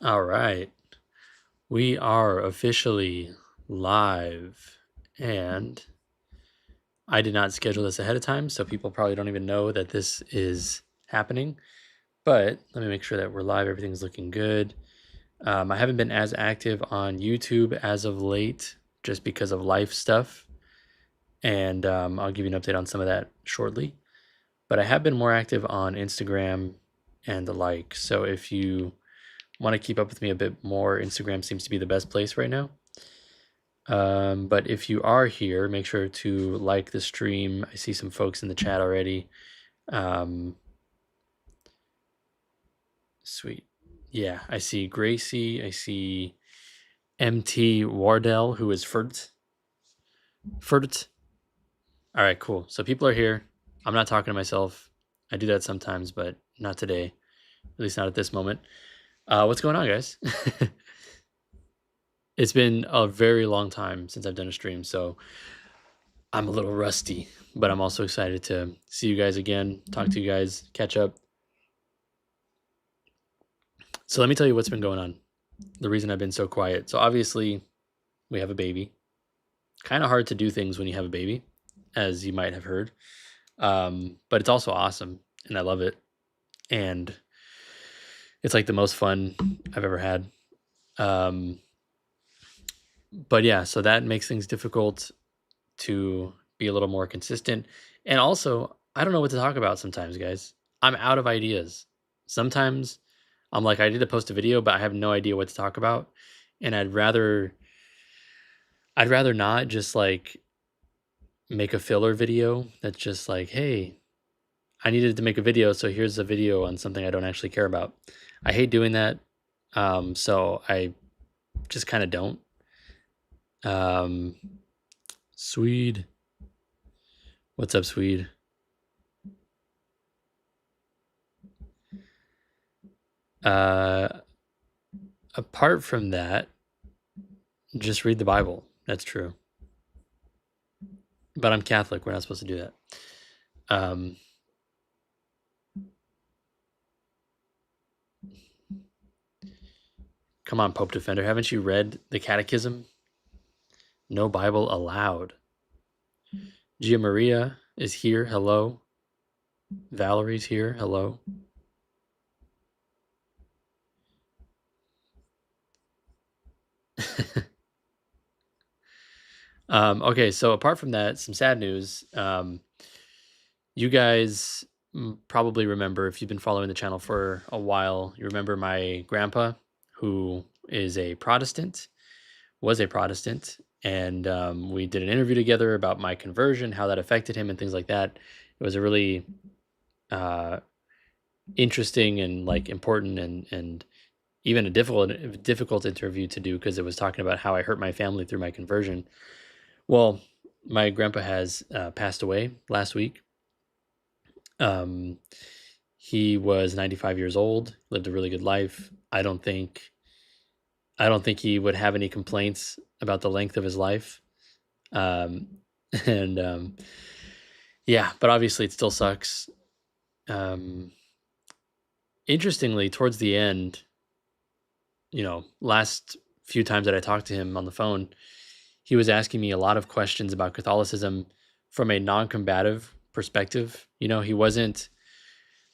All right. We are officially live, and I did not schedule this ahead of time, so people probably don't even know that this is happening. But let me make sure that we're live. Everything's looking good. I haven't been as active on YouTube as of late just because of life stuff, and I'll give you an update on some of that shortly. But I have been more active on Instagram and the like. So if you want to keep up with me a bit more, Instagram seems to be the best place right now. But if you are here, make sure to like the stream. I see some folks in the chat already. Um, Sweet. Yeah, I see Gracie. I see MT Wardell, who is Fert. Fert. All right, cool. So people are here. I'm not talking to myself. I do that sometimes, but not today. At least not at this moment. What's going on, guys? It's been a very long time since I've done a stream, so I'm a little rusty, but I'm also excited to see you guys again, talk to you guys, catch up. So let me tell you what's been going on. The reason I've been so quiet. So obviously, we have a baby. Kind of hard to do things when you have a baby, as you might have heard. But it's also awesome, and I love it. And it's like the most fun I've ever had. But yeah, so that makes things difficult to be a little more consistent. And also, I don't know what to talk about sometimes, guys. I'm out of ideas. Sometimes I'm like, I need to post a video, but I have no idea what to talk about. And I'd rather not just like make a filler video that's just like, hey, I needed to make a video, so here's a video on something I don't actually care about. I hate doing that. So I just kind of don't. Swede. What's up, Swede? Apart from that, just read the Bible. That's true. But I'm Catholic. We're not supposed to do that. Come on, Pope Defender. Haven't you read the Catechism? No Bible allowed. Gia Maria is here. Hello. Valerie's here. Hello. Okay, so apart from that, some sad news. You guys probably remember, if you've been following the channel for a while, you remember my grandpa, who is a Protestant, was a Protestant, and we did an interview together about my conversion, how that affected him, and things like that. It was a really interesting and like important and even a difficult interview to do because it was talking about how I hurt my family through my conversion. Well, my grandpa has passed away last week. He was 95 years old, lived a really good life. I don't think he would have any complaints about the length of his life. And yeah, but obviously it still sucks. Interestingly, towards the end, last few times that I talked to him on the phone, he was asking me a lot of questions about Catholicism from a non-combative perspective. He wasn't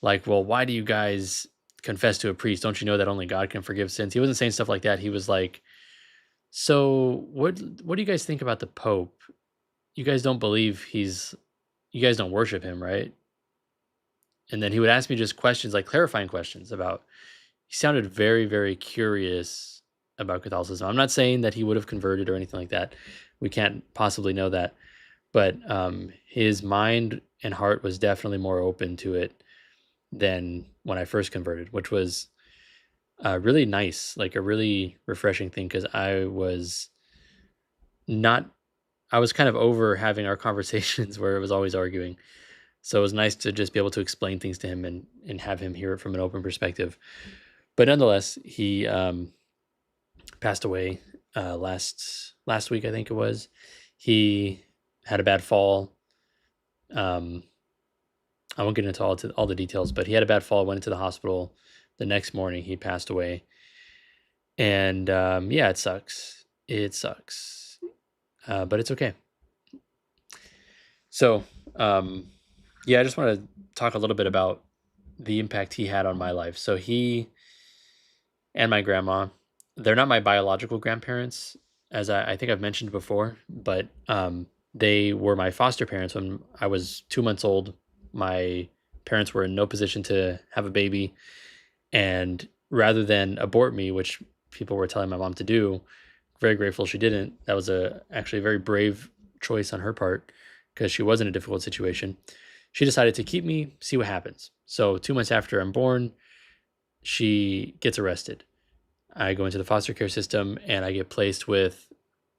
like, well, why do you guys confess to a priest? Don't you know that only God can forgive sins? He wasn't saying stuff like that. He was like, so what do you guys think about the Pope? You guys don't believe you guys don't worship him, right? And then he would ask me just questions, like clarifying questions about, he sounded very, very curious about Catholicism. I'm not saying that he would have converted or anything like that. We can't possibly know that. But his mind and heart was definitely more open to it than when I first converted, which was really nice, like a really refreshing thing, because I was kind of over having our conversations where it was always arguing. So it was nice to just be able to explain things to him and have him hear it from an open perspective. But nonetheless, he passed away last week, I think it was. He had a bad fall. I won't get into all the details, but he had a bad fall, went into the hospital. The next morning, he passed away. And yeah, it sucks. It sucks. But it's okay. So, yeah, I just want to talk a little bit about the impact he had on my life. So he and my grandma, they're not my biological grandparents, as I think I've mentioned before, but they were my foster parents when I was 2 months old. My parents were in no position to have a baby, and rather than abort me, which people were telling my mom to do, very grateful she didn't. That was actually a very brave choice on her part because she was in a difficult situation. She decided to keep me, see what happens. So 2 months after I'm born, she gets arrested. I go into the foster care system and I get placed with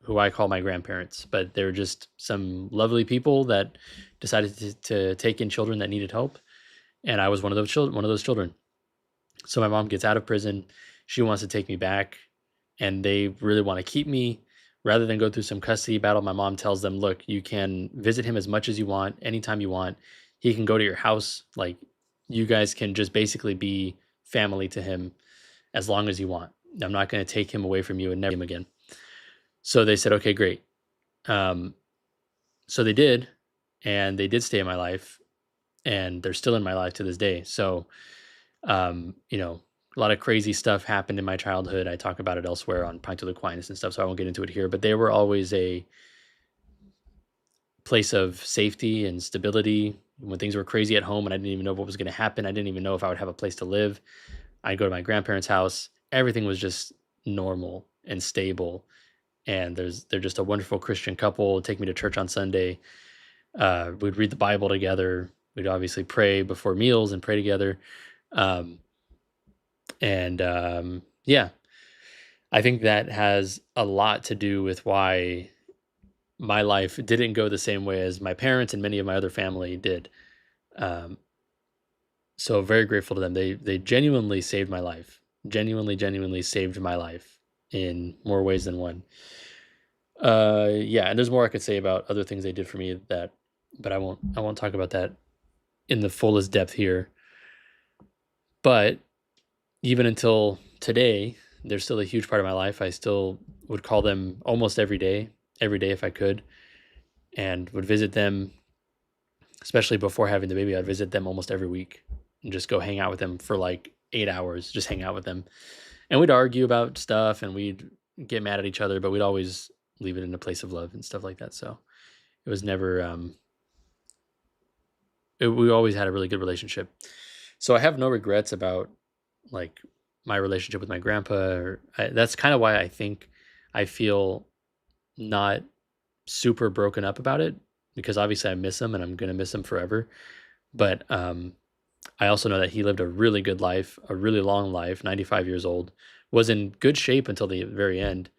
who I call my grandparents, but they're just some lovely people that decided to take in children that needed help, and I was one of those children. One of those children. So my mom gets out of prison. She wants to take me back, and they really want to keep me. Rather than go through some custody battle, my mom tells them, "Look, you can visit him as much as you want, anytime you want. He can go to your house. Like, you guys can just basically be family to him as long as you want. I'm not going to take him away from you and never see him again." So they said, "Okay, great." Um, so they did, and they did stay in my life, and they're still in my life to this day. So, you know, a lot of crazy stuff happened in my childhood. I talk about it elsewhere on Pint of Aquinas and stuff, so I won't get into it here. But they were always a place of safety and stability. When things were crazy at home and I didn't even know what was going to happen, I didn't even know if I would have a place to live. I'd go to my grandparents' house. Everything was just normal and stable. And they're just a wonderful Christian couple. Take me to church on Sunday. We'd read the Bible together. We'd obviously pray before meals and pray together. Um, and yeah, I think that has a lot to do with why my life didn't go the same way as my parents and many of my other family did. Um, so very grateful to them. They genuinely saved my life. Genuinely saved my life in more ways than one. Yeah, and there's more I could say about other things they did for me that, but I won't talk about that in the fullest depth here. But even until today, they're still a huge part of my life. I still would call them almost every day if I could, and would visit them, especially before having the baby. I'd visit them almost every week and just go hang out with them for like 8 hours, just hang out with them. And we'd argue about stuff and we'd get mad at each other, but we'd always leave it in a place of love and stuff like that. So it was never, we always had a really good relationship. So I have no regrets about like my relationship with my grandpa. That's kind of why I think I feel not super broken up about it, because obviously I miss him and I'm gonna miss him forever. But I also know that he lived a really good life, a really long life, 95 years old, was in good shape until the very end.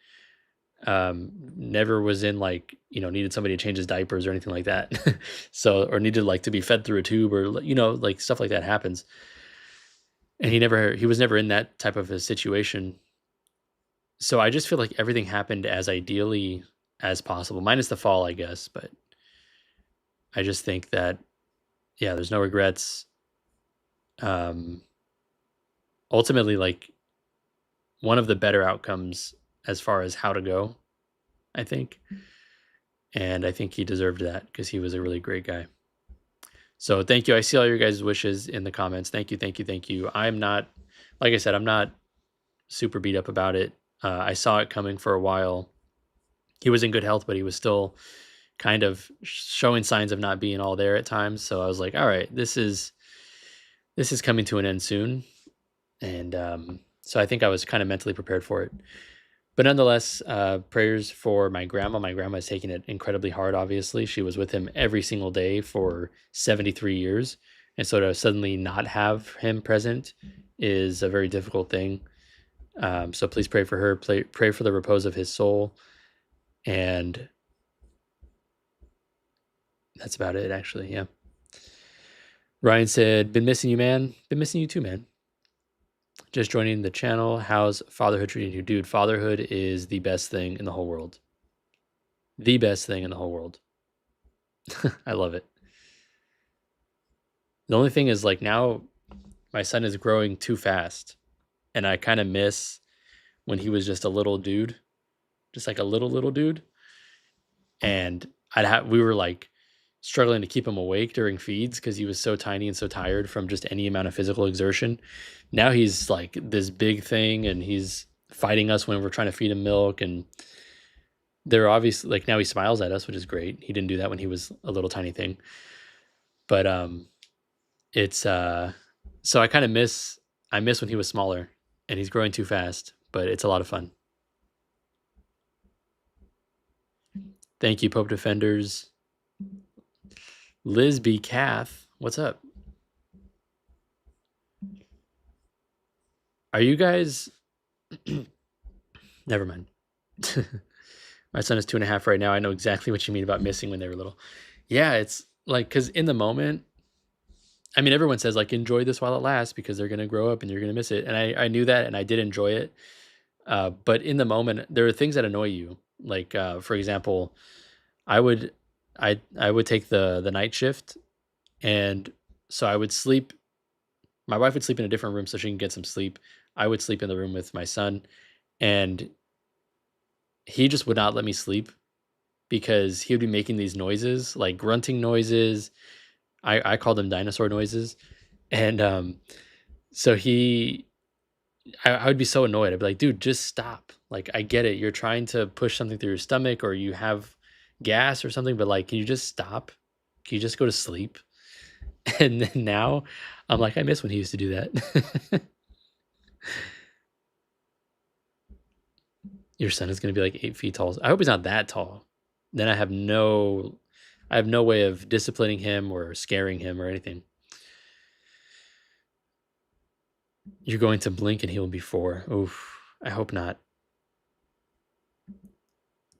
Never was in like, needed somebody to change his diapers or anything like that. So, or needed like to be fed through a tube or, like stuff like that happens. And he was never in that type of a situation. So I just feel like everything happened as ideally as possible, minus the fall, I guess. But I just think that, yeah, there's no regrets. Um, Ultimately, like one of the better outcomes as far as how to go, I think. And I think he deserved that because he was a really great guy. So thank you. I see all your guys' wishes in the comments. Thank you, thank you, thank you. I'm not, like I said, I'm not super beat up about it. I saw it coming for a while. He was in good health, but he was still kind of showing signs of not being all there at times. So I was like, all right, this is coming to an end soon. And so I think I was kind of mentally prepared for it. But nonetheless, prayers for my grandma. My grandma is taking it incredibly hard, obviously. She was with him every single day for 73 years. And so to suddenly not have him present is a very difficult thing. So please pray for her. Pray for the repose of his soul. And that's about it, actually. Yeah. Ryan said, been missing you, man. Been missing you too, man. Just joining the channel. How's fatherhood treating you? Dude, fatherhood is the best thing in the whole world. The best thing in the whole world. I love it. The only thing is, like, now my son is growing too fast, and I kind of miss when he was just a little dude, just like a little dude, and we were like struggling to keep him awake during feeds because he was so tiny and so tired from just any amount of physical exertion. Now he's like this big thing, and he's fighting us when we're trying to feed him milk, and they're obviously like now he smiles at us, which is great. He didn't do that when he was a little tiny thing. But it's so I miss when he was smaller, and he's growing too fast, but it's a lot of fun. Thank you, Pope Defenders. Liz B. Cath, what's up? Are you guys never mind. My son is 2.5 right now. I know exactly what you mean about missing when they were little. Yeah, it's like because in the moment, I mean, everyone says like enjoy this while it lasts because they're gonna grow up and you're gonna miss it. And I knew that and I did enjoy it. But in the moment, there are things that annoy you. Like for example, I would I would take the night shift, and so I would sleep. My wife would sleep in a different room so she can get some sleep. I would sleep in the room with my son, and he just would not let me sleep because he would be making these noises, like grunting noises. I call them dinosaur noises. And so I would be so annoyed. I'd be like, dude, just stop. Like, I get it. You're trying to push something through your stomach or you have gas or something, but like, can you just stop? Can you just go to sleep? And then now I'm like, I miss when he used to do that. Your son is going to be like 8 feet tall. I hope he's not that tall. Then I have no way of disciplining him or scaring him or anything. You're going to blink and he will be 4. Oof. I hope not.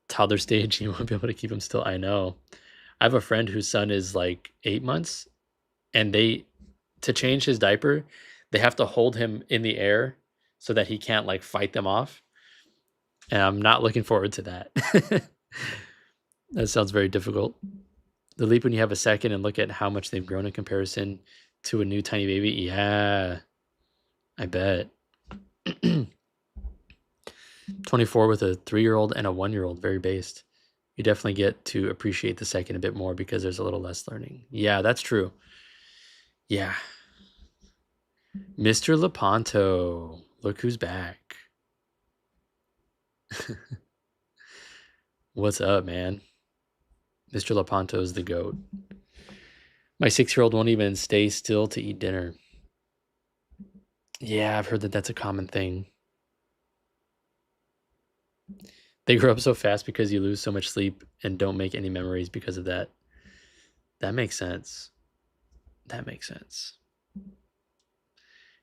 Toddler stage, you won't be able to keep him still. I know. I have a friend whose son is like 8 months, and to change his diaper, they have to hold him in the air so that he can't like fight them off. And I'm not looking forward to that. That sounds very difficult. The leap when you have a second and look at how much they've grown in comparison to a new tiny baby. Yeah, I bet. 24 with a 3-year-old and a 1-year-old, very based. You definitely get to appreciate the second a bit more because there's a little less learning. Yeah, that's true. Yeah. Mr. Lepanto, look who's back. What's up, man? Mr. Lepanto's the GOAT. My 6-year-old won't even stay still to eat dinner. Yeah, I've heard that that's a common thing. They grow up so fast because you lose so much sleep and don't make any memories because of that. That makes sense. That makes sense.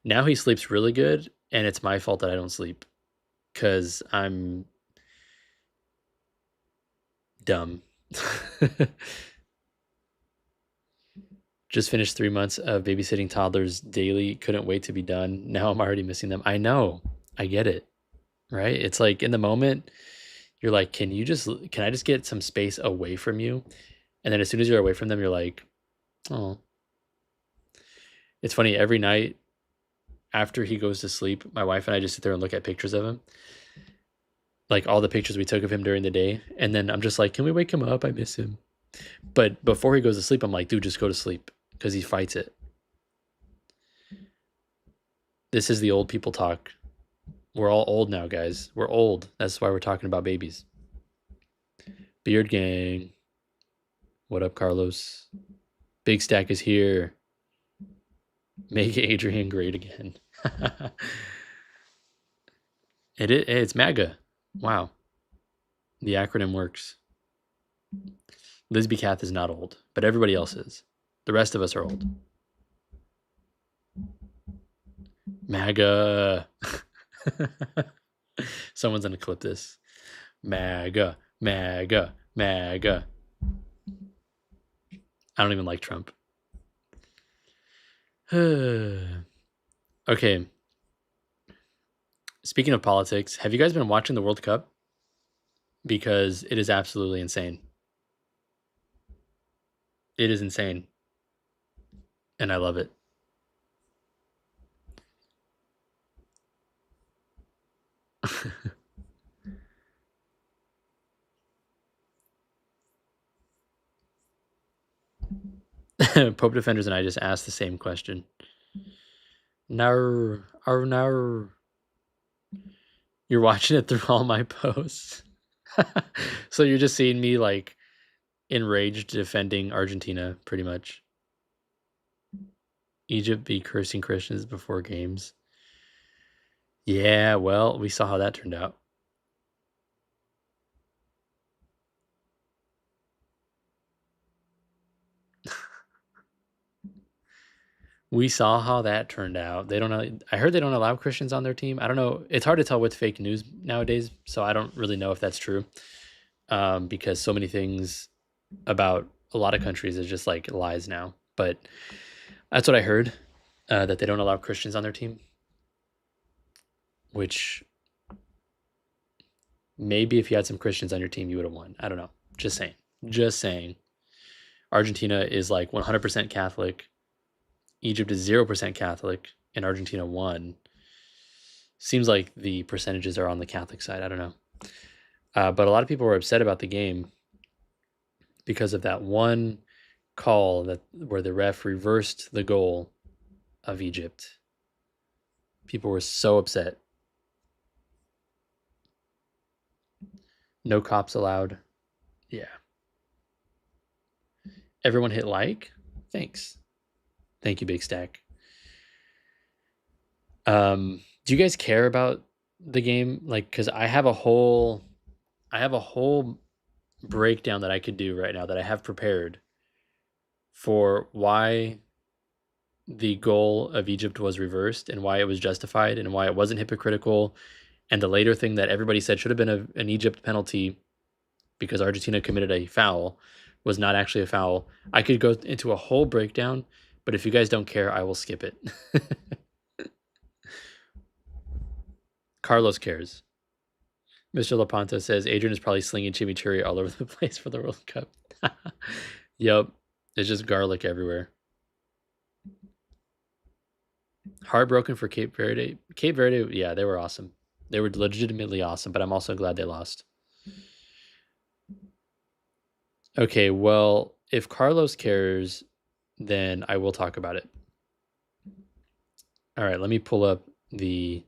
Now he sleeps really good, and it's my fault that I don't sleep because I'm dumb. Just finished 3 months of babysitting toddlers daily. Couldn't wait to be done. Now I'm already missing them. I know. I get it. Right? It's like in the moment, you're like, can I just get some space away from you? And then as soon as you're away from them, you're like, oh. It's funny. Every night after he goes to sleep, my wife and I just sit there and look at pictures of him. Like all the pictures we took of him during the day. And then I'm just like, can we wake him up? I miss him. But before he goes to sleep, I'm like, dude, just go to sleep because he fights it. This is the old people talk. We're all old now, guys. We're old. That's why we're talking about babies. Beard Gang. What up, Carlos? Big Stack is here. Make Adrian great again. It's MAGA. Wow. The acronym works. Lisby Cath is not old, but everybody else is. The rest of us are old. MAGA. Someone's gonna clip this. MAGA, MAGA, MAGA. I don't even like Trump. Okay. Speaking of politics, have you guys been watching the World Cup? Because it is absolutely insane. It is insane. And I love it. Pope Defenders and I just asked the same question. No, no. You're watching it through all my posts. So you're just seeing me like enraged defending Argentina, pretty much. Egypt be cursing Christians before games. Yeah, well, we saw how that turned out. We saw how that turned out. They don't know. I heard they don't allow Christians on their team. I don't know. It's hard to tell with fake news nowadays, so I don't really know if that's true. Because so many things about a lot of countries is just like lies now. But that's what I heard, that they don't allow Christians on their team. Which maybe if you had some Christians on your team, you would have won. I don't know. Just saying. Just saying. Argentina is like 100% Catholic. Egypt is 0% Catholic, and Argentina won. Seems like the percentages are on the Catholic side. I don't know. But a lot of people were upset about the game because of that one call where the ref reversed the goal of Egypt. People were so upset. No cops allowed. Yeah. Everyone hit like. Thanks. Thank you, Big Stack. Do you guys care about the game? Like, because I have a whole breakdown that I could do right now that I have prepared for why the goal of Egypt was reversed and why it was justified and why it wasn't hypocritical, and the later thing that everybody said should have been an Egypt penalty because Argentina committed a foul was not actually a foul. I could go into a whole breakdown, but if you guys don't care, I will skip it. Carlos cares. Mr. Laponta says Adrian is probably slinging chimichurri all over the place for the World Cup. Yep. It's just garlic everywhere. Heartbroken for Cape Verde. Cape Verde, yeah, they were awesome. They were legitimately awesome, but I'm also glad they lost. Okay, well, if Carlos cares, then I will talk about it. All right, let me pull up the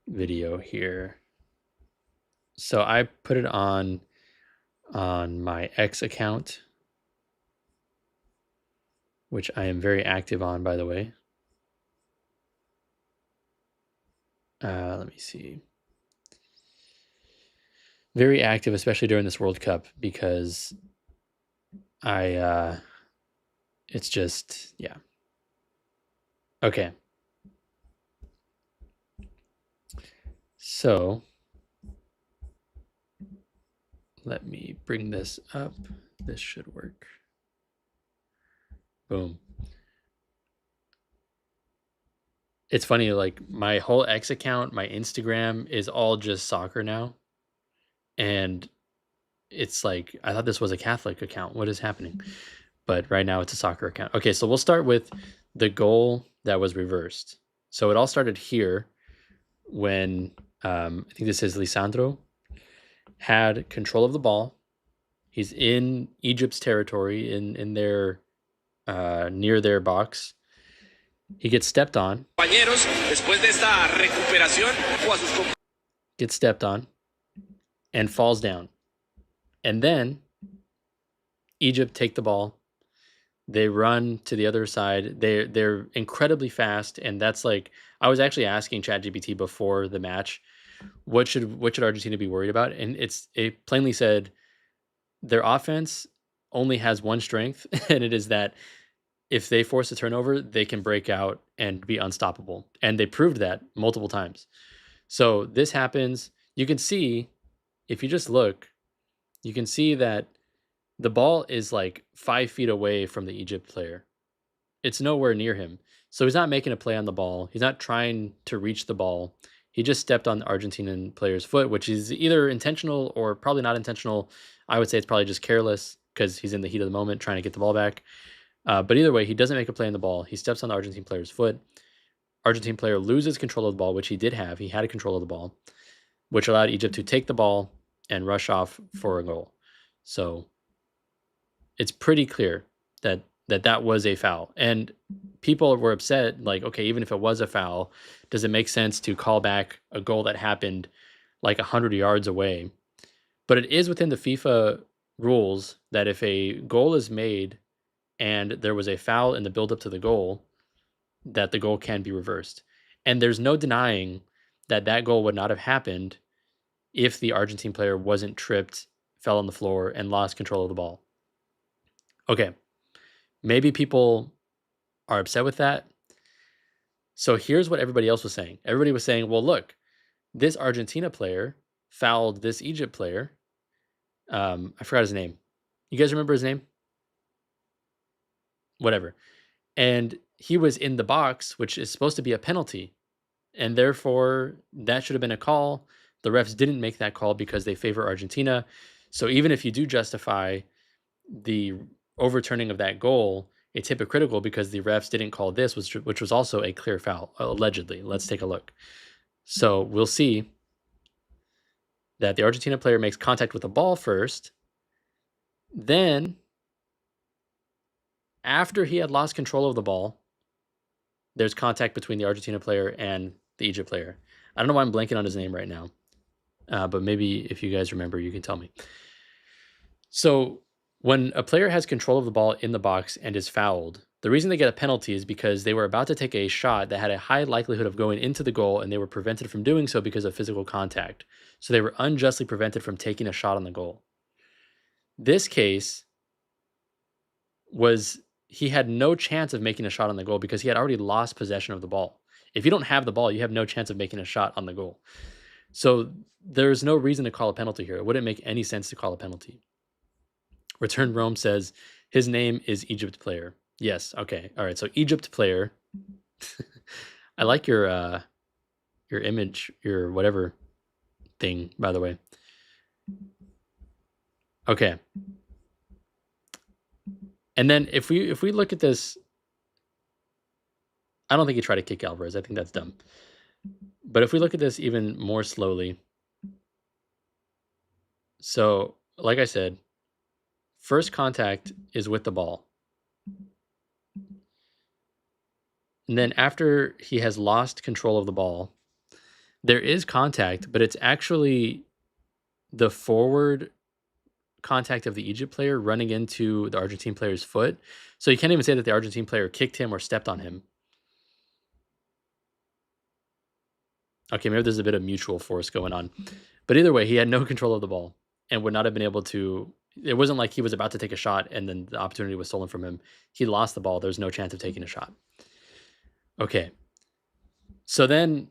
video here. So I put it on my X account, which I am very active on, by the way. Let me see. Very active, especially during this World Cup, because it's just, yeah. Okay. So let me bring this up. This should work. Boom. It's funny, like my whole X account, my Instagram is all just soccer now. And it's like, I thought this was a Catholic account. What is happening? But right now it's a soccer account. Okay, so we'll start with the goal that was reversed. So it all started here when I think this is Lisandro had control of the ball. He's in Egypt's territory, in their near their box. He gets stepped on. Gets stepped on and falls down. And then Egypt take the ball. They run to the other side. They're incredibly fast, and that's like, I was actually asking ChatGPT before the match, what should Argentina be worried about? And it plainly said their offense only has one strength, and it is that if they force a turnover, they can break out and be unstoppable. And they proved that multiple times. So this happens. You can see, if you just look, you can see that the ball is like 5 feet away from the Egypt player. It's nowhere near him. So he's not making a play on the ball. He's not trying to reach the ball. He just stepped on the Argentinian player's foot, which is either intentional or probably not intentional. I would say it's probably just careless because he's in the heat of the moment trying to get the ball back. But either way, he doesn't make a play on the ball. He steps on the Argentine player's foot. Argentine player loses control of the ball, which he did have. He had control of the ball. which allowed Egypt to take the ball and rush off for a goal. So it's pretty clear that that was a foul. And people were upset, like, okay, even if it was a foul, does it make sense to call back a goal that happened like 100 yards away? But it is within the FIFA rules that if a goal is made and there was a foul in the build-up to the goal, that the goal can be reversed. And there's no denying that that goal would not have happened if the Argentine player wasn't tripped, fell on the floor, and lost control of the ball. Okay, maybe people are upset with that. So here's what everybody else was saying. Everybody was saying, well, look, this Argentina player fouled this Egypt player. I forgot his name. You guys remember his name? Whatever. And he was in the box, which is supposed to be a penalty. And therefore, that should have been a call. The refs didn't make that call because they favor Argentina. So even if you do justify the overturning of that goal, it's hypocritical because the refs didn't call this, which was also a clear foul, allegedly. Let's take a look. So we'll see that the Argentina player makes contact with the ball first. Then, after he had lost control of the ball, there's contact between the Argentina player and the Egypt player. I don't know why I'm blanking on his name right now, but maybe if you guys remember, you can tell me. So when a player has control of the ball in the box and is fouled, the reason they get a penalty is because they were about to take a shot that had a high likelihood of going into the goal, and they were prevented from doing so because of physical contact. So they were unjustly prevented from taking a shot on the goal. This case was he had no chance of making a shot on the goal because he had already lost possession of the ball. If you don't have the ball, you have no chance of making a shot on the goal. So there's no reason to call a penalty here. It wouldn't make any sense to call a penalty. Return Rome says his name is Egypt player. Yes. Okay. All right. So Egypt player. I like your image, your whatever thing, by the way. Okay. And then if we look at this, I don't think he tried to kick Alvarez. I think that's dumb. But if we look at this even more slowly, so like I said, first contact is with the ball. And then after he has lost control of the ball, there is contact, but it's actually the forward contact of the Egypt player running into the Argentine player's foot. So you can't even say that the Argentine player kicked him or stepped on him. Okay, maybe there's a bit of mutual force going on. But either way, he had no control of the ball and would not have been able to. It wasn't like he was about to take a shot and then the opportunity was stolen from him. He lost the ball. There's no chance of taking a shot. Okay. So then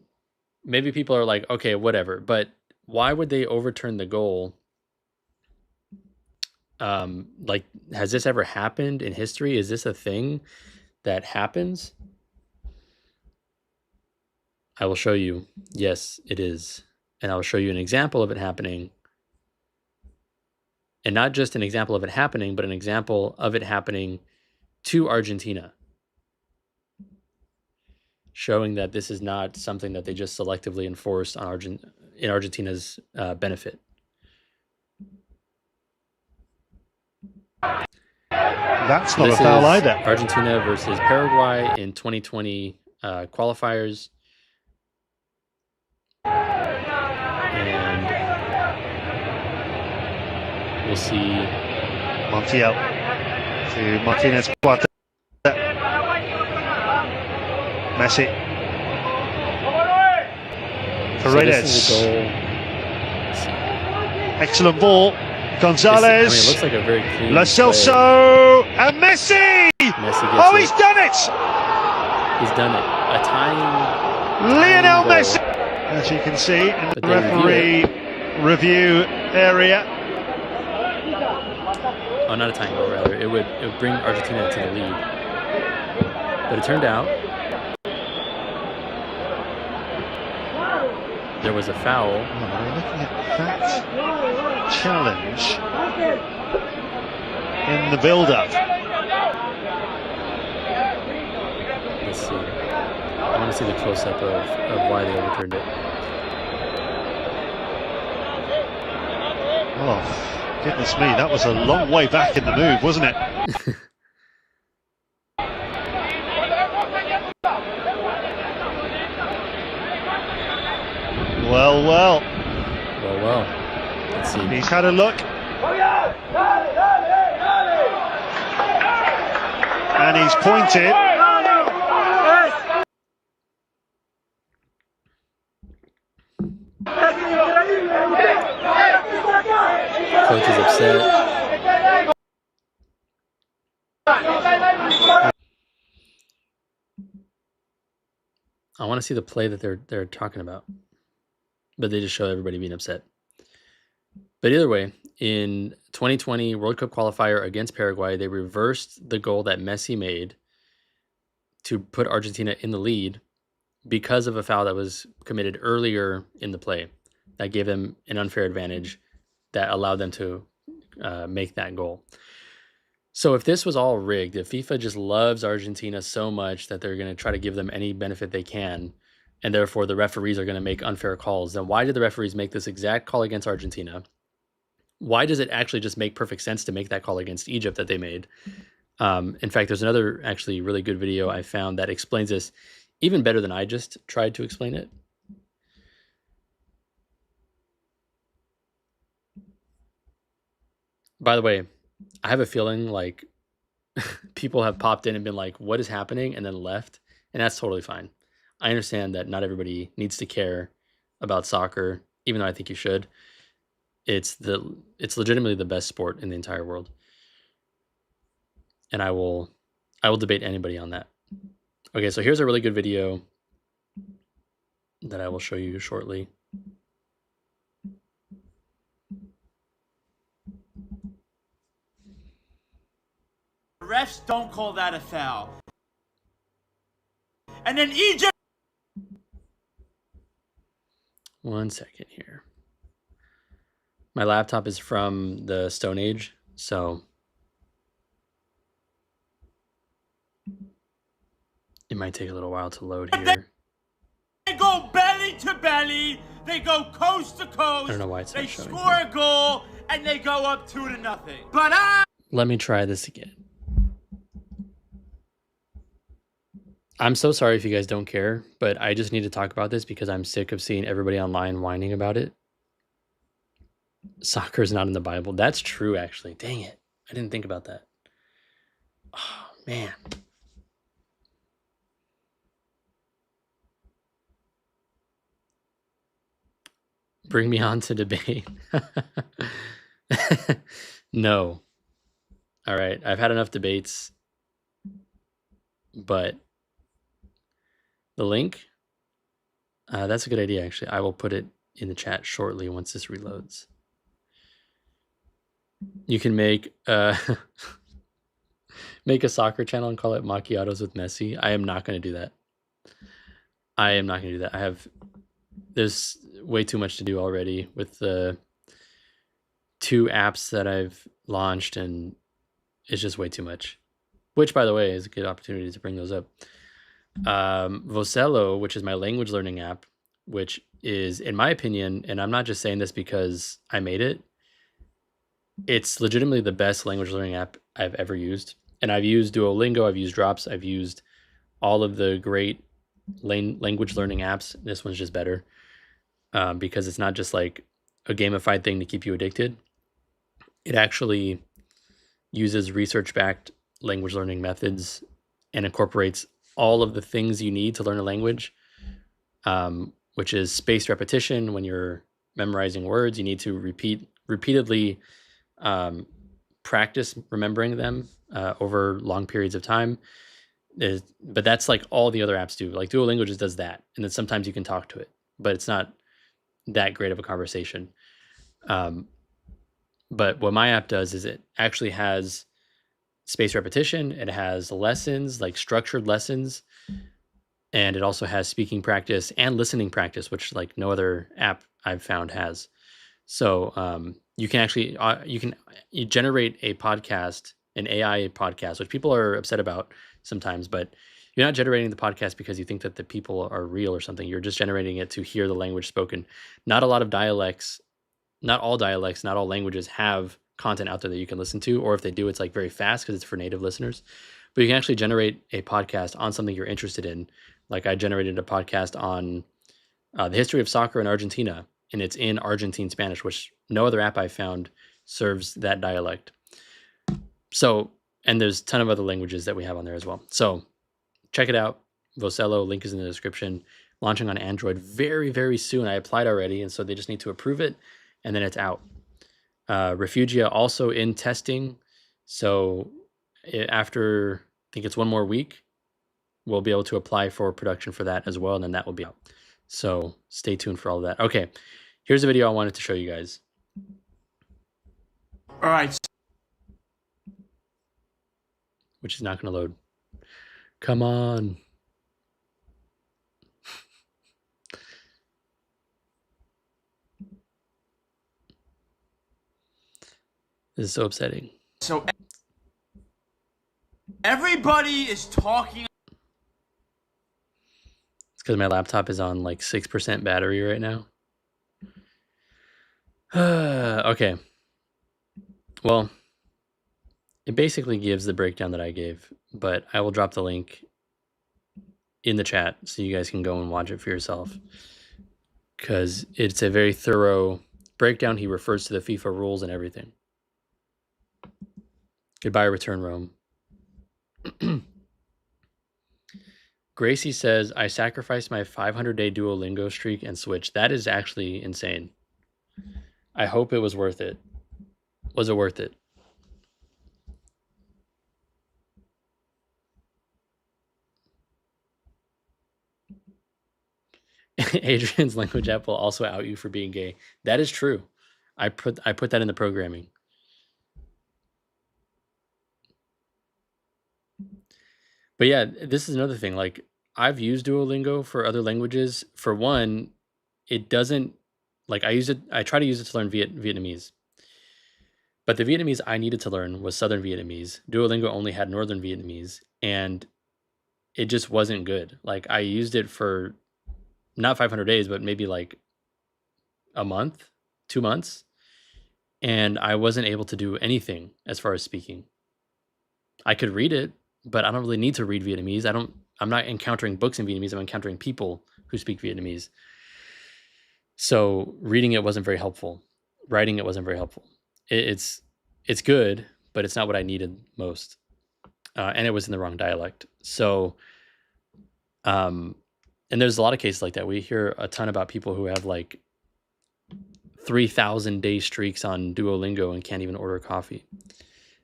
maybe people are like, okay, whatever. But why would they overturn the goal? Like, has this ever happened in history? Is this a thing that happens? I will show you. Yes, it is. And I will show you an example of it happening. And not just an example of it happening, but an example of it happening to Argentina. Showing that this is not something that they just selectively enforce on in Argentina's benefit. That's not a foul either. Argentina versus Paraguay in 2020 qualifiers. And we'll see. Montiel to Martinez Cuarta. Messi. Paredes. So excellent ball. Gonzalez. It looks like a very clean Lo Celso and Messi. Oh, he's done it! He's done it. A tying Lionel goal. Messi. As you can see in the referee review area. Oh, not a tying goal, rather. It would bring Argentina to the lead. But it turned out there was a foul. Oh, we're looking at that challenge in the build-up. Let's see. I want to see the close-up of why they overturned it. Oh, goodness me, that was a long way back in the move, wasn't it? Well. Let's see. He's had a look. And he's pointed. Coach is upset. I want to see the play that they're talking about, but they just show everybody being upset. But either way, in 2020 World Cup qualifier against Paraguay, they reversed the goal that Messi made to put Argentina in the lead because of a foul that was committed earlier in the play that gave them an unfair advantage that allowed them to make that goal. So if this was all rigged, if FIFA just loves Argentina so much that they're going to try to give them any benefit they can, and therefore the referees are going to make unfair calls, then why did the referees make this exact call against Argentina? Why does it actually just make perfect sense to make that call against Egypt that they made? In fact, there's another actually really good video I found that explains this even better than I just tried to explain it. By the way, I have a feeling like people have popped in and been like, what is happening? And then left. And that's totally fine. I understand that not everybody needs to care about soccer, even though I think you should. It's legitimately the best sport in the entire world. And I will debate anybody on that. Okay, so here's a really good video that I will show you shortly. Refs don't call that a foul. And then Egypt. One second here. My laptop is from the Stone Age, so it might take a little while to load here. They go belly to belly. They go coast to coast. I don't know why it's not They showing score here. a goal and they go up 2-0. But Let me try this again. I'm so sorry if you guys don't care, but I just need to talk about this because I'm sick of seeing everybody online whining about it. Soccer is not in the Bible. That's true, actually. Dang it. I didn't think about that. Oh, man. Bring me on to debate. No. All right. I've had enough debates, but the link, that's a good idea, actually. I will put it in the chat shortly once this reloads. You can make make a soccer channel and call it Macchiatos with Messi. I am not going to do that. There's way too much to do already with the 2 apps that I've launched, and it's just way too much. Which, by the way, is a good opportunity to bring those up. Vocello, which is my language learning app, which is, in my opinion, and I'm not just saying this because I made it, it's legitimately the best language learning app I've ever used. And I've used Duolingo, I've used Drops, I've used all of the great language learning apps. This one's just better because it's not just like a gamified thing to keep you addicted. It actually uses research-backed language learning methods and incorporates all of the things you need to learn a language, which is spaced repetition. When you're memorizing words, you need to repeatedly practice remembering them over long periods of time. But that's like all the other apps do. Like Duolingo just does that, and then sometimes you can talk to it, but it's not that great of a conversation. But what my app does is it actually has spaced repetition. It has lessons, like structured lessons, and it also has speaking practice and listening practice, which like no other app I've found has. So you can actually you generate a podcast, an AI podcast, which people are upset about sometimes, but you're not generating the podcast because you think that the people are real or something. You're just generating it to hear the language spoken. Not a lot of dialects not all dialects, not all languages have content out there that you can listen to, or if they do, it's like very fast because it's for native listeners. But you can actually generate a podcast on something you're interested in. Like I generated a podcast on the history of soccer in Argentina, and it's in Argentine Spanish, which no other app I found serves that dialect. So, and there's a ton of other languages that we have on there as well. So check it out. Vocello, link is in the description. Launching on Android very, very soon. I applied already, and so they just need to approve it, and then it's out. Refugia also in testing. So after, I think it's one more week, we'll be able to apply for production for that as well, and then that will be out. So stay tuned for all of that. Okay, here's a video I wanted to show you guys. All right. Which is not going to load. Come on. This is so upsetting. So everybody is talking. It's because my laptop is on like 6% battery right now. Okay. Well, it basically gives the breakdown that I gave, but I will drop the link in the chat so you guys can go and watch it for yourself, because it's a very thorough breakdown. He refers to the FIFA rules and everything. Goodbye, Return Rome. Gracie says, I sacrificed my 500-day Duolingo streak and switched. That is actually insane. I hope it was worth it. Was it worth it? Adrian's language app will also out you for being gay. That is true. I put that in the programming. But yeah, this is another thing. Like, I've used Duolingo for other languages. For one, it doesn't, like, I try to use it to learn Vietnamese. But the Vietnamese I needed to learn was Southern Vietnamese. Duolingo only had Northern Vietnamese, and it just wasn't good. Like, I used it for not 500 days, but maybe like a month, 2 months. And I wasn't able to do anything as far as speaking. I could read it, but I don't really need to read Vietnamese. I'm not encountering books in Vietnamese. I'm encountering people who speak Vietnamese. So reading it wasn't very helpful. Writing it wasn't very helpful. It's good, but it's not what I needed most. And it was in the wrong dialect. So, and there's a lot of cases like that. We hear a ton about people who have like 3,000 day streaks on Duolingo and can't even order coffee,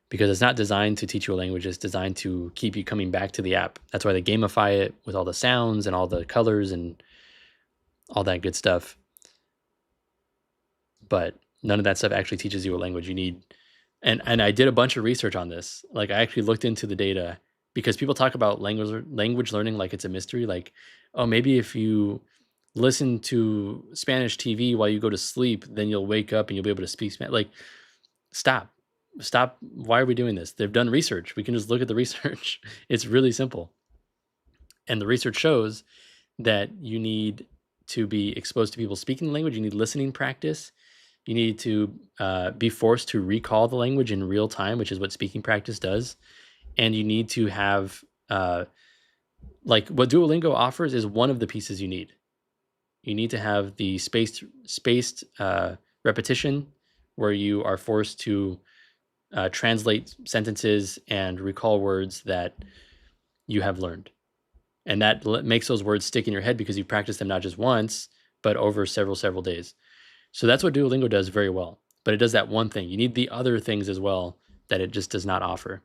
because it's not designed to teach you a language. It's designed to keep you coming back to the app. That's why they gamify it with all the sounds and all the colors and all that good stuff. But none of that stuff actually teaches you a language. You need, and I did a bunch of research on this. Like, I actually looked into the data, because people talk about language learning like it's a mystery. Like, oh, maybe if you listen to Spanish TV while you go to sleep, then you'll wake up and you'll be able to speak Spanish. Like, stop. Why are we doing this? They've done research. We can just look at the research. It's really simple. And the research shows that you need to be exposed to people speaking the language. You need listening practice. You need to be forced to recall the language in real time, which is what speaking practice does. And you need to have, like, what Duolingo offers is one of the pieces you need. You need to have the spaced repetition, where you are forced to translate sentences and recall words that you have learned. And that makes those words stick in your head because you practice them not just once, but over several days. So that's what Duolingo does very well. But it does that one thing. You need the other things as well that it just does not offer.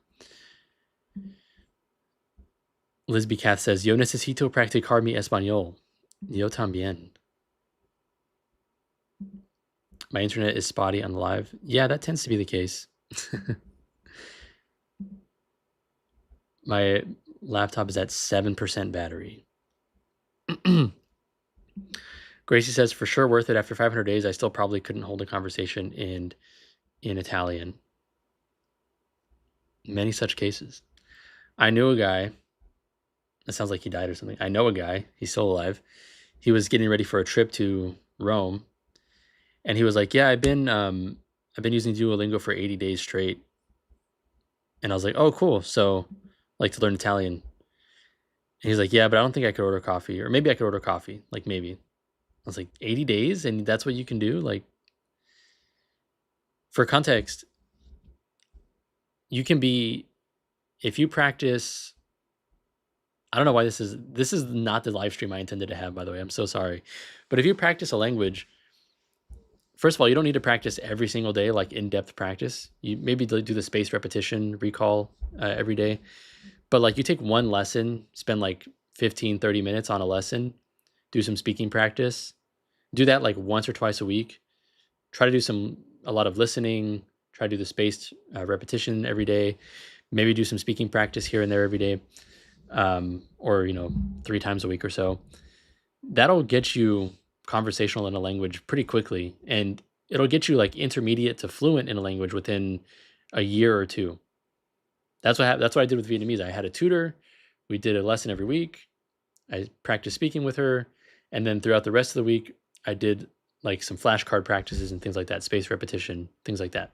Lisby Kath says, Yo necesito practicar mi español. Yo también. My internet is spotty on the live. Yeah, that tends to be the case. My laptop is at 7% battery. Gracie says, for sure worth it. After 500 days, I still probably couldn't hold a conversation in Italian. Many such cases. I knew a guy. That sounds like he died or something. I know a guy. He's still alive. He was getting ready for a trip to Rome. And he was like, yeah, I've been using Duolingo for 80 days straight. And I was like, oh, cool. So like to learn Italian. And he's like, yeah, but I don't think I could order coffee, or maybe I could order coffee. Like maybe. I was like, 80 days and that's what you can do? Like, for context, you can be, if you practice, I don't know why this is not the live stream I intended to have, by the way. I'm so sorry. But if you practice a language, first of all, you don't need to practice every single day, like in-depth practice. You maybe do the spaced repetition, recall every day. But like you take one lesson, spend like 15, 30 minutes on a lesson, do some speaking practice, do that like once or twice a week. Try to do a lot of listening, try to do the spaced repetition every day, maybe do some speaking practice here and there every day, or, 3 times a week or so. That'll get you conversational in a language pretty quickly, and it'll get you like intermediate to fluent in a language within a year or two. That's what I did with Vietnamese. I had a tutor. We did a lesson every week. I practiced speaking with her, and then throughout the rest of the week, I did like some flashcard practices and things like that, spaced repetition, things like that.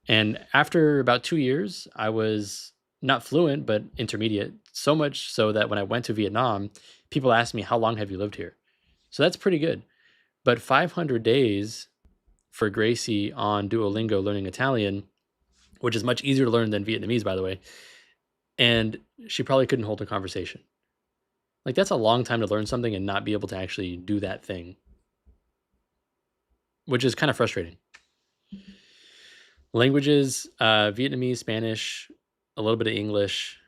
And after about 2 years, I was not fluent, but intermediate, so much so that when I went to Vietnam, people asked me, how long have you lived here? So that's pretty good. But 500 days for Gracie on Duolingo learning Italian, which is much easier to learn than Vietnamese, by the way. And she probably couldn't hold a conversation. Like, that's a long time to learn something and not be able to actually do that thing, which is kind of frustrating. Languages, Vietnamese, Spanish, a little bit of English,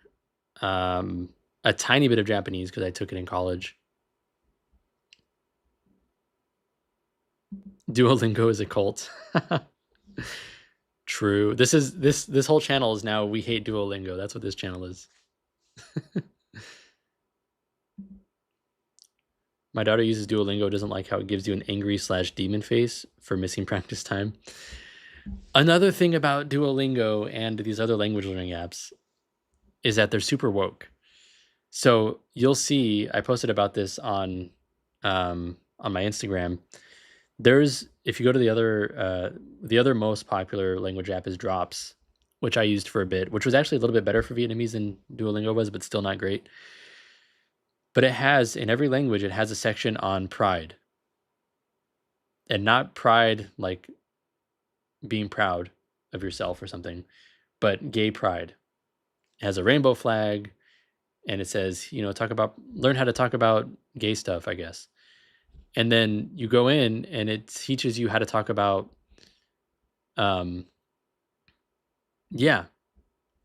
a tiny bit of Japanese because I took it in college. Duolingo is a cult. True. This whole channel is now We Hate Duolingo. That's what this channel is. My daughter uses Duolingo, doesn't like how it gives you an angry/demon face for missing practice time. Another thing about Duolingo and these other language learning apps is that they're super woke. So you'll see, I posted about this on my Instagram. If you go to the other most popular language app is Drops, which I used for a bit, which was actually a little bit better for Vietnamese than Duolingo was, but still not great. But it has, in every language, it has a section on pride. And not pride like being proud of yourself or something, but gay pride. It has a rainbow flag, and it says, learn how to talk about gay stuff, I guess. And then you go in and it teaches you how to talk about, it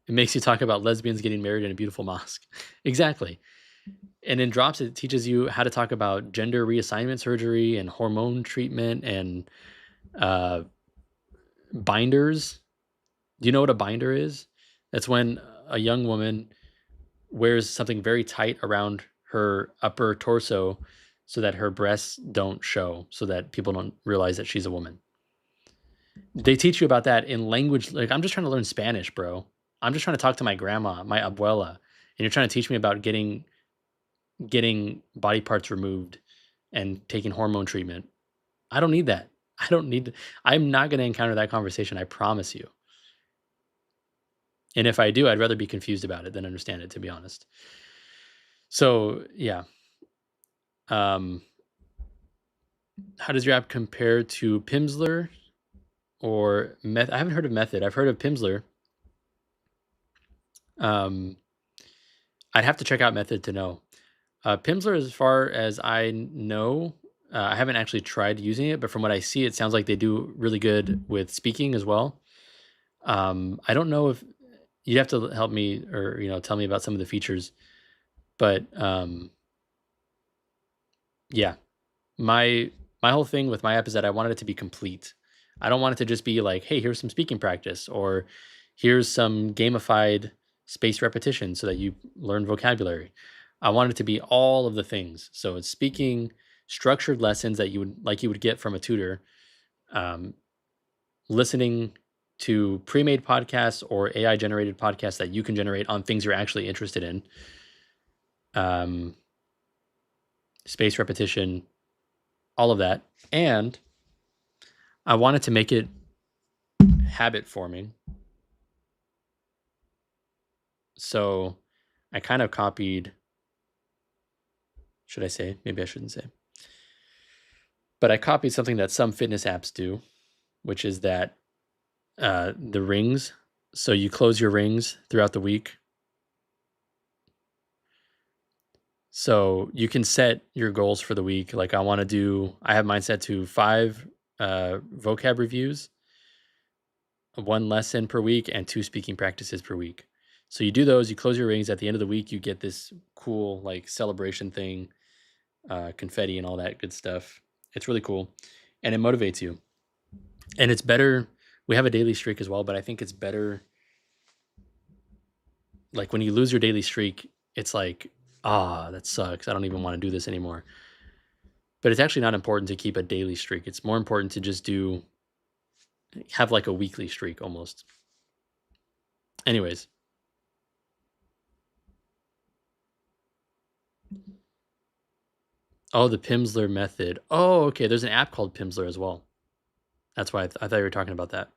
makes you talk about lesbians getting married in a beautiful mosque. Exactly. And in Drops, it teaches you how to talk about gender reassignment surgery and hormone treatment and binders. Do you know what a binder is? That's when a young woman wears something very tight around her upper torso so that her breasts don't show, so that people don't realize that she's a woman. They teach you about that in language. Like, I'm just trying to learn Spanish, bro. I'm just trying to talk to my grandma, my abuela, and you're trying to teach me about getting body parts removed and taking hormone treatment. I don't need that. I'm not going to encounter that conversation. I promise you. And if I do, I'd rather be confused about it than understand it, to be honest. So yeah. How does your app compare to Pimsleur or Method? I haven't heard of Method. I've heard of Pimsleur. I'd have to check out Method to know. Pimsleur, as far as I know, I haven't actually tried using it, but from what I see, it sounds like they do really good with speaking as well. I don't know if you'd have to help me or tell me about some of the features, but yeah, my whole thing with my app is that I wanted it to be complete. I don't want it to just be like, hey, here's some speaking practice, or here's some gamified spaced repetition so that you learn vocabulary. I want it to be all of the things. So it's speaking, structured lessons that you would get from a tutor, listening to pre-made podcasts or AI generated podcasts that you can generate on things you're actually interested in, spaced repetition, all of that. And I wanted to make it habit forming. So I kind of copied, should I say? Maybe I shouldn't say. But I copied something that some fitness apps do, which is that the rings. So you close your rings throughout the week. So you can set your goals for the week. Like I have mine set to 5 vocab reviews, 1 lesson per week, and 2 speaking practices per week. So you do those, you close your rings. At the end of the week, you get this cool like celebration thing, confetti and all that good stuff. It's really cool, and it motivates you. And it's better. We have a daily streak as well, but I think it's better. Like when you lose your daily streak, it's like, that sucks. I don't even want to do this anymore. But it's actually not important to keep a daily streak. It's more important to just have like a weekly streak almost. Anyways. Oh, the Pimsleur method. Oh, okay. There's an app called Pimsleur as well. That's why I thought you were talking about that.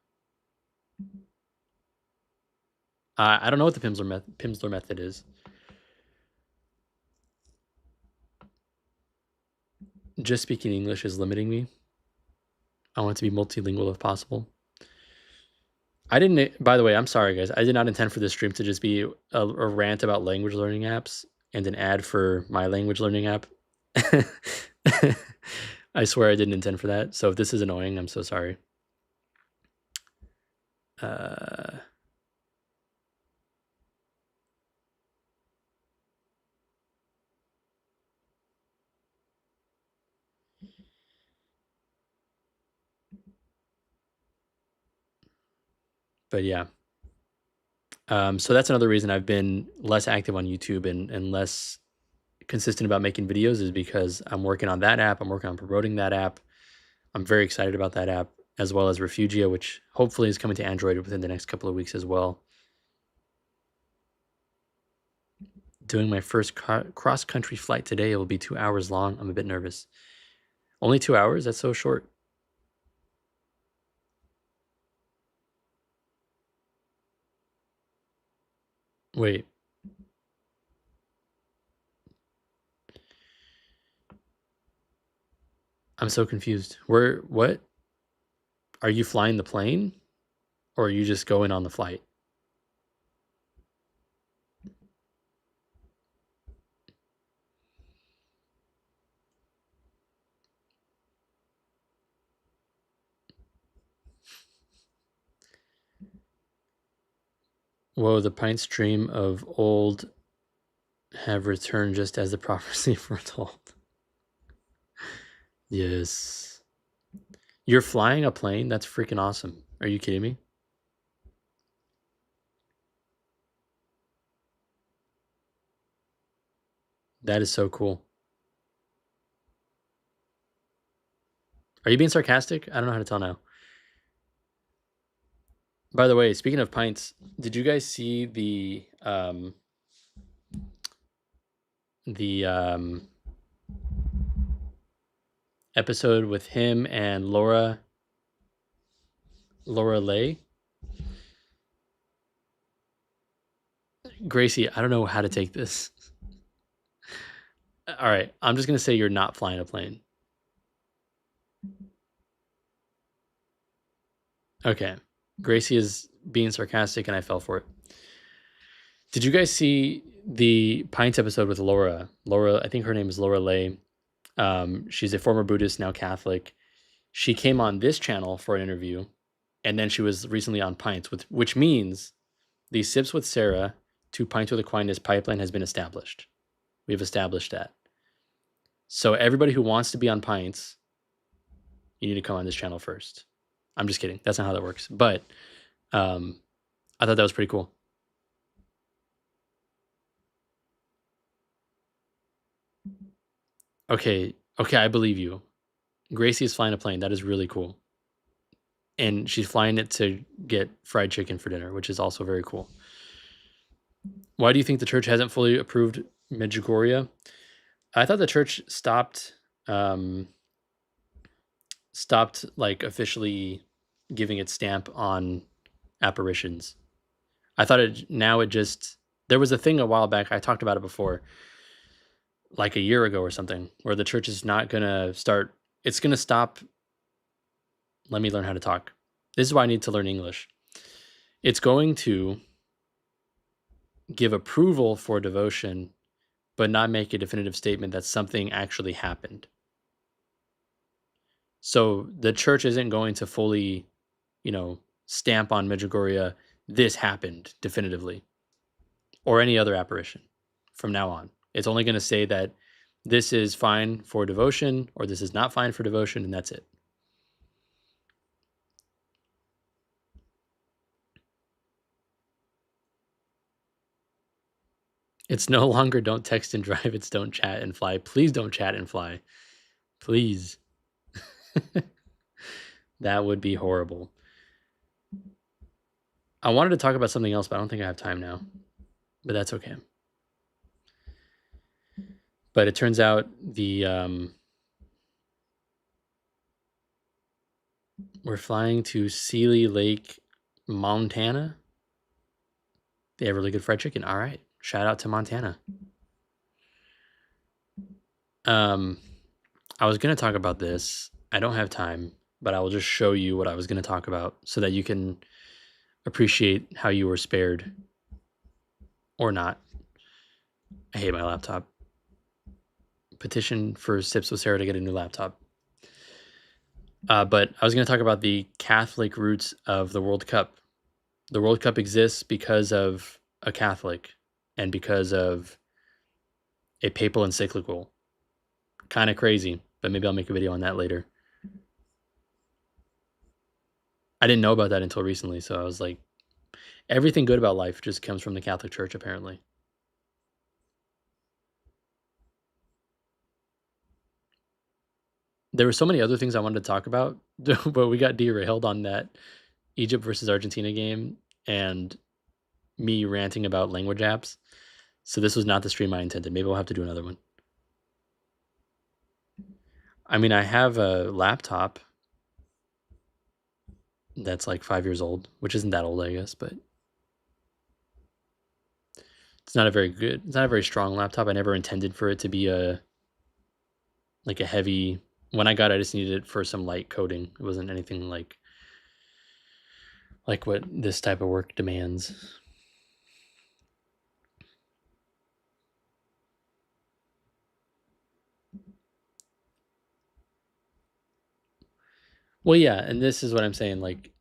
I don't know what the Pimsleur method is. Just speaking English is limiting me. I want to be multilingual if possible. By the way, I'm sorry, guys. I did not intend for this stream to just be a rant about language learning apps and an ad for my language learning app. I swear I didn't intend for that. So if this is annoying, I'm so sorry. But yeah. So that's another reason I've been less active on YouTube and less consistent about making videos, is because I'm working on that app. I'm working on promoting that app. I'm very excited about that app, as well as Refugia, which hopefully is coming to Android within the next couple of weeks as well. Doing my first cross-country flight today. It will be 2 hours long. I'm a bit nervous. Only 2 hours? That's so short. Wait. I'm so confused. What? Are you flying the plane? Or are you just going on the flight? Whoa, the pint stream of old have returned just as the prophecy foretold. Yes. You're flying a plane? That's freaking awesome. Are you kidding me? That is so cool. Are you being sarcastic? I don't know how to tell now. By the way, speaking of pints, did you guys see the episode with him and Laura Ley? Gracie, I don't know how to take this. All right, I'm just gonna say you're not flying a plane. Okay, Gracie is being sarcastic, and I fell for it. Did you guys see the Pints episode with Laura? Laura, I think her name is Laura Ley. She's a former Buddhist, now Catholic. She came on this channel for an interview, and then she was recently on Pints, which means the Sips with Sarah to Pints with Aquinas pipeline has been established. We've established that. So everybody who wants to be on Pints, you need to come on this channel first. I'm just kidding. That's not how that works. But I thought that was pretty cool. Okay, I believe you. Gracie is flying a plane. That is really cool. And she's flying it to get fried chicken for dinner, which is also very cool. Why do you think the church hasn't fully approved Medjugorje? I thought the church stopped stopped like officially giving its stamp on apparitions. I thought there was a thing a while back, I talked about it before, like a year ago or something, where the church is not gonna it's gonna stop. Let me learn how to talk. This is why I need to learn English. It's going to give approval for devotion, but not make a definitive statement that something actually happened. So the church isn't going to fully, stamp on Medjugorje, this happened definitively, or any other apparition from now on. It's only going to say that this is fine for devotion, or this is not fine for devotion, and that's it. It's no longer don't text and drive, it's don't chat and fly. Please don't chat and fly. Please. That would be horrible. I wanted to talk about something else, but I don't think I have time now. But that's okay. But it turns out we're flying to Sealy Lake, Montana. They have really good fried chicken. All right. Shout out to Montana. I was going to talk about this. I don't have time, but I will just show you what I was going to talk about so that you can appreciate how you were spared or not. I hate my laptop. Petition for Sips with Sarah to get a new laptop. But I was going to talk about the Catholic roots of the World Cup. The World Cup exists because of a Catholic and because of a papal encyclical. Kind of crazy, but maybe I'll make a video on that later. I didn't know about that until recently, so I was like, everything good about life just comes from the Catholic Church, apparently. There were so many other things I wanted to talk about, but we got derailed on that Egypt versus Argentina game and me ranting about language apps. So this was not the stream I intended. Maybe we'll have to do another one. I mean, I have a laptop that's like 5 years old, which isn't that old, I guess, but it's not a very strong laptop. I never intended for it to be a heavy. When I got it, I just needed it for some light coding. It wasn't anything like what this type of work demands. Well, yeah, and this is what I'm saying. Like,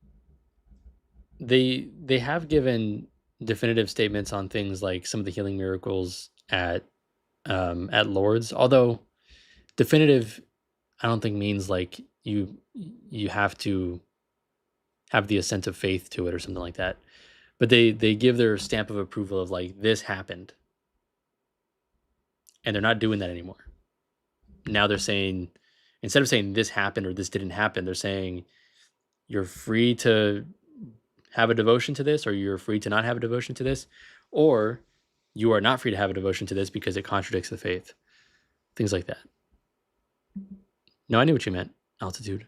they have given definitive statements on things like some of the healing miracles at Lourdes. Although definitive, I don't think means like you have to have the assent of faith to it or something like that. But they give their stamp of approval of like, this happened. And they're not doing that anymore. Now they're saying, instead of saying this happened or this didn't happen, they're saying you're free to have a devotion to this, or you're free to not have a devotion to this, or you are not free to have a devotion to this because it contradicts the faith. Things like that. No, I knew what you meant, Altitude.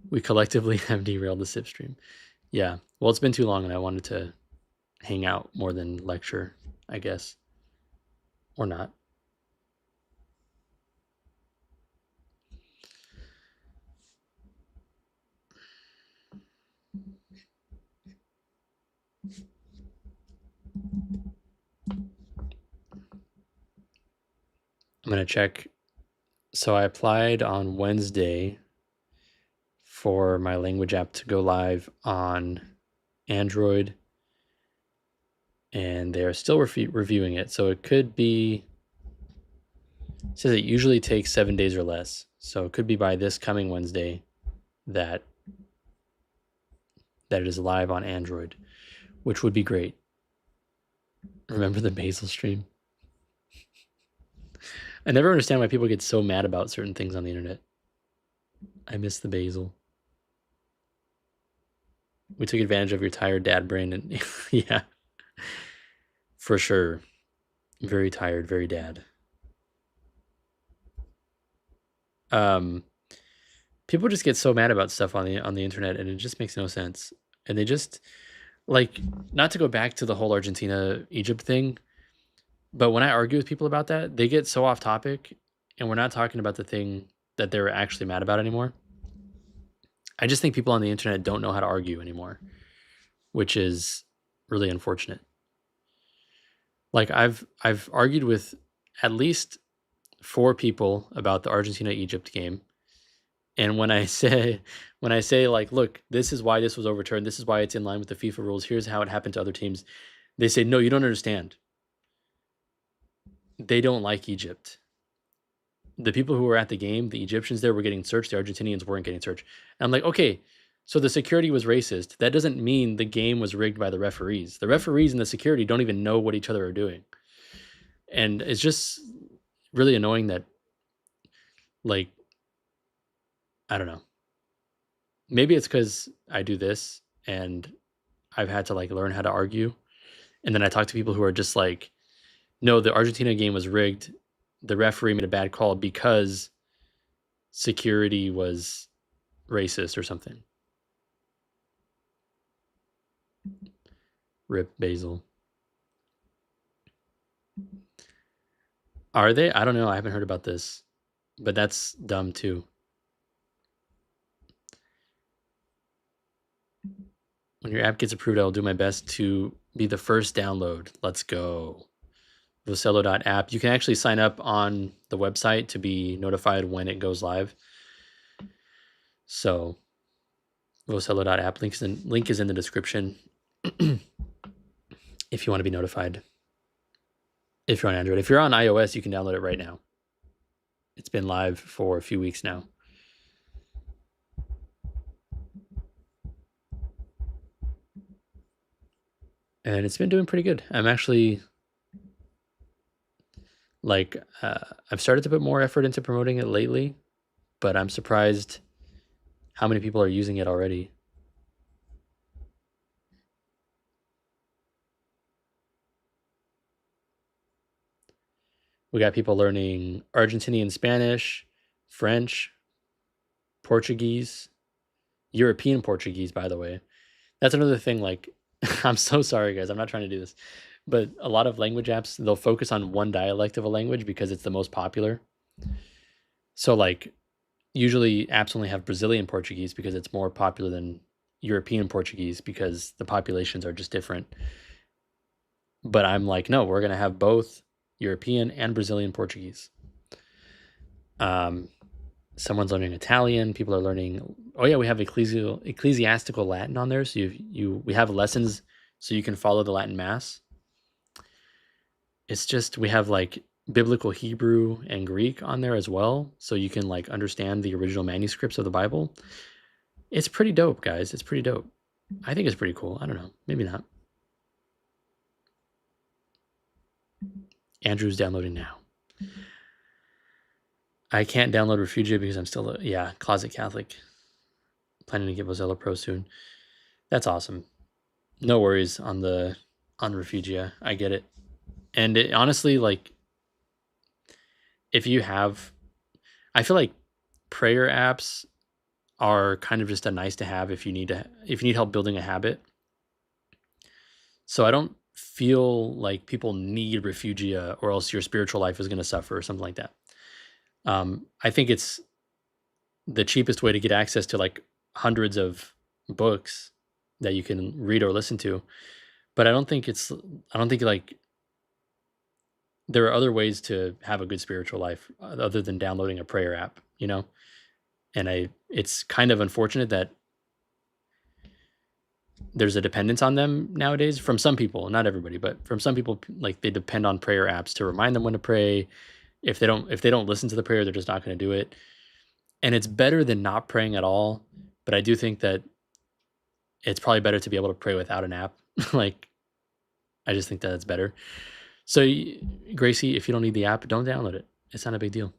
We collectively have derailed the SIP stream. Yeah, well, it's been too long and I wanted to hang out more than lecture, I guess. Or not. I'm going to check. So I applied on Wednesday for my language app to go live on Android, and they are still reviewing it. So it could be, it says it usually takes 7 days or less. So it could be by this coming Wednesday that it is live on Android, which would be great. Remember the basil stream? I never understand why people get so mad about certain things on the internet. I miss the basil. We took advantage of your tired dad brain, and yeah, for sure. Very tired, very dad. People just get so mad about stuff on the internet, and it just makes no sense. And they just like, not to go back to the whole Argentina Egypt thing, but when I argue with people about that, they get so off topic, and we're not talking about the thing that they're actually mad about anymore. I just think people on the internet don't know how to argue anymore, which is really unfortunate. Like, I've argued with at least 4 people about the Argentina Egypt game. And when I say like, look, this is why this was overturned, this is why it's in line with the FIFA rules, here's how it happened to other teams, they say, no, you don't understand. They don't like Egypt. The people who were at the game, the Egyptians there, were getting searched, the Argentinians weren't getting searched. And I'm like, okay, so the security was racist. That doesn't mean the game was rigged by the referees. The referees and the security don't even know what each other are doing. And it's just really annoying that, like, I don't know. Maybe it's because I do this and I've had to like learn how to argue. And then I talk to people who are just like, no, the Argentina game was rigged. The referee made a bad call because security was racist or something. Rip Basil. Are they? I don't know. I haven't heard about this, but that's dumb too. When your app gets approved, I'll do my best to be the first download. Let's go. Vocello.app. You can actually sign up on the website to be notified when it goes live. So, Vocello.app, link is in the description if you want to be notified. If you're on Android. If you're on iOS, you can download it right now. It's been live for a few weeks now. And it's been doing pretty good. I'm actually, like, I've started to put more effort into promoting it lately, but I'm surprised how many people are using it already. We got people learning Argentinian Spanish, French, Portuguese, European Portuguese, by the way. That's another thing, like, I'm so sorry, guys. I'm not trying to do this. But a lot of language apps, they'll focus on one dialect of a language because it's the most popular. So, like, usually apps only have Brazilian Portuguese because it's more popular than European Portuguese because the populations are just different. But I'm like, no, we're going to have both European and Brazilian Portuguese. Someone's learning Italian. People are learning. Oh yeah, we have ecclesiastical Latin on there. So we have lessons so you can follow the Latin Mass. It's just we have like biblical Hebrew and Greek on there as well, so you can like understand the original manuscripts of the Bible. It's pretty dope, guys. It's pretty dope. I think it's pretty cool. I don't know. Maybe not. Andrew's downloading now. I can't download Refugia because I'm still a closet Catholic. Planning to get Vocello Pro soon. That's awesome. No worries on Refugia. I get it. And it, honestly, like, if you have, I feel like prayer apps are kind of just a nice to have if you need help building a habit. So I don't feel like people need Refugia or else your spiritual life is going to suffer or something like that. I think it's the cheapest way to get access to like hundreds of books that you can read or listen to. But I don't think like there are other ways to have a good spiritual life other than downloading a prayer app, you know? And it's kind of unfortunate that there's a dependence on them nowadays from some people, not everybody, but from some people, like they depend on prayer apps to remind them when to pray. If they don't listen to the prayer, they're just not going to do it. And it's better than not praying at all. But I do think that it's probably better to be able to pray without an app. Like, I just think that it's better. So Gracie, if you don't need the app, don't download it. It's not a big deal.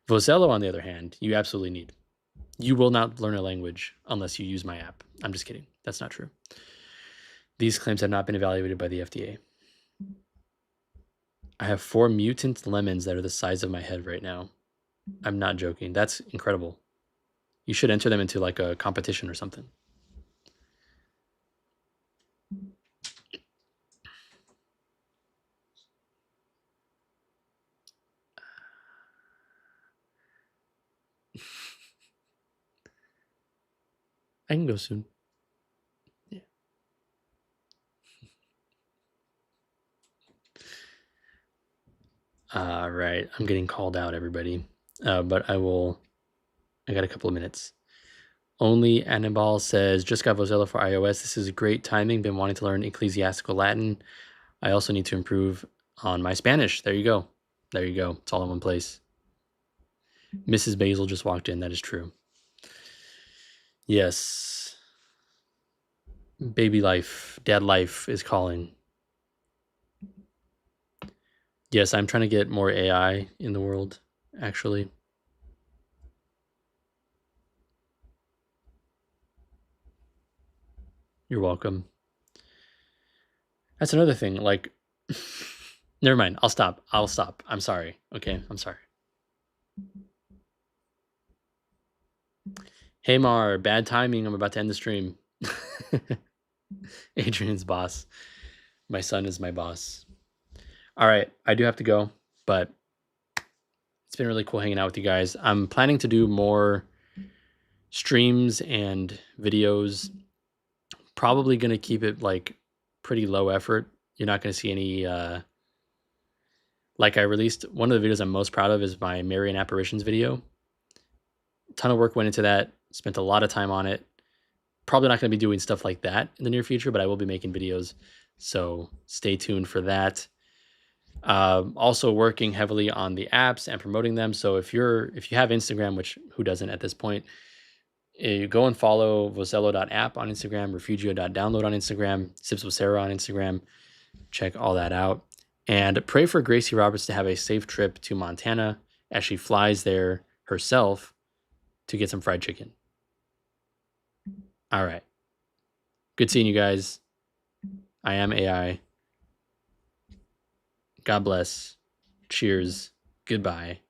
Vocello, on the other hand, you absolutely need. You will not learn a language unless you use my app. I'm just kidding. That's not true. These claims have not been evaluated by the FDA. I have 4 mutant lemons that are the size of my head right now. I'm not joking. That's incredible. You should enter them into like a competition or something. I can go soon. Yeah. All right. I'm getting called out, everybody. But I got a couple of minutes. Only Annabelle says, just got Vozella for iOS. This is great timing. Been wanting to learn ecclesiastical Latin. I also need to improve on my Spanish. There you go. There you go. It's all in one place. Mrs. Basil just walked in. That is true. Yes. Baby life, dad life is calling. Yes, I'm trying to get more AI in the world, actually. You're welcome. That's another thing. Like, never mind. I'll stop. I'm sorry. Okay, I'm sorry. Hey Mar, bad timing. I'm about to end the stream. Adrian's boss. My son is my boss. All right, I do have to go, but it's been really cool hanging out with you guys. I'm planning to do more streams and videos. Probably going to keep it like pretty low effort. You're not going to see any like I released one of the videos I'm most proud of is my Marian apparitions video. A ton of work went into that. Spent a lot of time on it. Probably not going to be doing stuff like that in the near future, but I will be making videos. So stay tuned for that. Also working heavily on the apps and promoting them. So if you have Instagram, which who doesn't at this point, you go and follow vozello.app on Instagram, refugio.download on Instagram, Sips with Sarah on Instagram. Check all that out. And pray for Gracie Roberts to have a safe trip to Montana as she flies there herself to get some fried chicken. All right. Good seeing you guys. I am AI. God bless. Cheers. Goodbye.